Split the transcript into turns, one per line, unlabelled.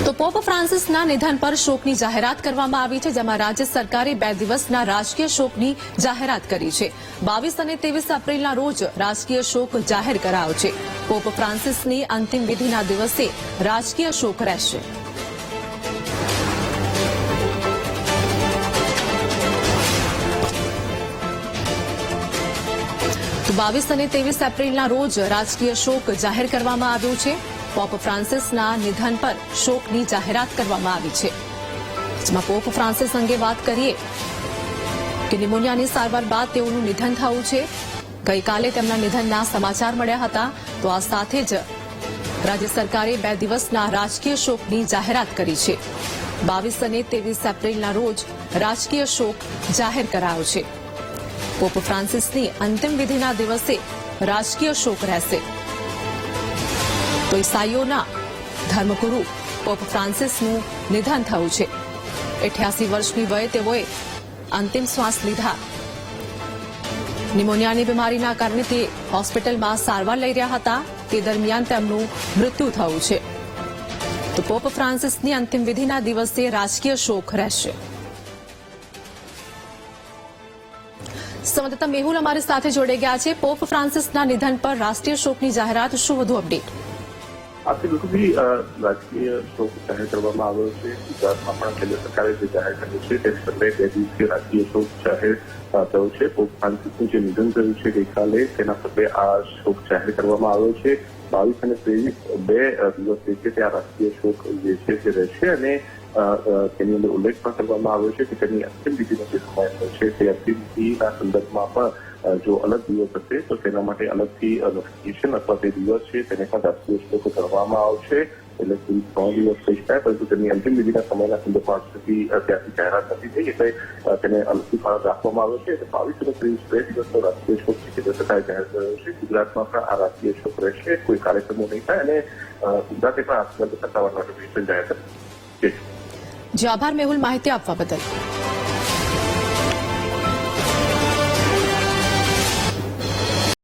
તો પોપ ફ્રાન્સિસના નિધન પર શોકની જાહેરાત કરવામાં આવી છે, જેમાં રાજ્ય સરકારે 2 દિવસના રાજકીય શોકની જાહેરાત કરી છે। 22 અને 23 એપ્રિલના રોજ રાજકીય શોક જાહેર કરાયો છે। પોપ ફ્રાન્સિસની અંતિમ વિધિના દિવસે રાજકીય શોક રહેશે। તો 22 અને 23 એપ્રિલના રોજ રાજકીય શોક જાહેર કરવામાં આવ્યો છે। પોપ ફ્રાન્સિસના નિધન પર શોકની જાહેરાત કરવામાં આવી છે, જેમાં પોપ ફ્રાન્સિસ અંગે વાત કરીએ કે નિમોનિયાની સારવાર બાદ તેઓનું નિધન થયું છે। ગઈકાલે તેમના નિધનના સમાચાર મળ્યા હતા, તો આ સાથે જ રાજ્ય સરકારે 2 દિવસના રાજકીય શોકની જાહેરાત કરી છે। 22 અને 23 એપ્રિલના રોજ રાજકીય શોક જાહેર કરાયો છે। પોપ ફ્રાન્સિસની અંતિમ વિધિના દિવસે રાજકીય શોક રહેશે। તો ઈસાઈઓના ધર્મગુરુ પોપ ફ્રાન્સિસનું નિધન થયું છે। 88 વર્ષની વયે તેઓએ અંતિમ શ્વાસ લીધા। નિમોનિયાની બીમારીના કારણે તે હોસ્પિટલમાં સારવાર લઈ રહ્યા હતા, તે દરમિયાન તેમનું મૃત્યુ થયું છે। તો પોપ ફ્રાન્સિસની અંતિમ વિધિના દિવસે રાજકીય શોક રહેશે। સંવાદદાતા મેહુલ અમારી સાથે જોડાઈ ગયા છે। પોપ ફ્રાન્સિસના નિધન પર રાષ્ટ્રીય શોકની જાહેરાત, શું વધુ અપડેટ?
आपसे बिल्कुल भी राजकीय शोक जाहिर કરવામાં આવ્યો છે। ગુજરાતમાં પણ કેન્દ્ર સરકારે જે જાહેર કર્યું છે તે પગલે 2 દિવસીય રાજકીય શોક જાહેર થયો છે। પોપ ફ્રાન્સિસનું જે નિધન થયું છે ગઈકાલે, તેના પગલે આ શોક જાહેર કરવામાં આવ્યો છે। 22 અને 23 2 દિવસ જે છે તે આ રાજકીય શોક જે છે તે રહેશે અને તેની અંદર ઉલ્લેખ પણ કરવામાં આવ્યો છે કે તેની અંતિમ વિધિનો જે સમય છે તે અંતિમ વિધિના સંદર્ભમાં પણ જો અલગ દિવસ હશે તો તેના માટે અલગથી નોટિફિકેશન અથવા તે દિવસ છે તેને પણ રાજકીય શોક કરવામાં આવશે। એટલે કુલ 3 દિવસ થઈ શકાય, પરંતુ તેની અંતિમ વિધિના સમયના સંદર્ભમાં સુધી ત્યાંથી જાહેરાત નથી થઈ, એટલે તેને અલગથી પણ રાખવામાં આવ્યો છે। એટલે 22 અને 23 2 દિવસનો રાજકીય શોક છે કેન્દ્ર સરકારે જાહેર કર્યો છે। ગુજરાતમાં પણ આ રાજકીય શોક રહેશે, કોઈ કાર્યક્રમો નહીં થાય અને ગુજરાતે પણ આ સંદર્ભે સત્તાવાર નોટિફિકેશન જાહેર કર્યું છે।
જી આભાર મેહુલ, માહિતી આપવા બદલ।